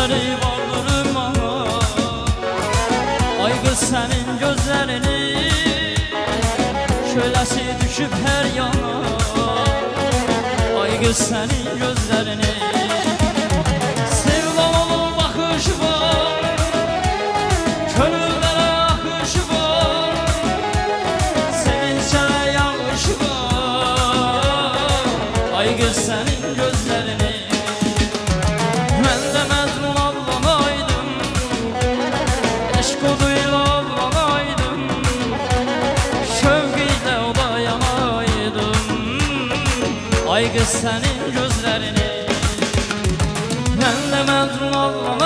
gözleri vardır ama ay kız senin gözlerini şölesi düşüp her yana. Ay kız senin gözlerini sevdalı bakış var, könüllere akış var, sevinçe yağış var. Ay kız senin gözlerini ben de mezun avlanaydım, eşk oduyla avlanaydım, şevkiyle odayanaydım. Ay kız senin gözlerini ben de mezun avlanaydım,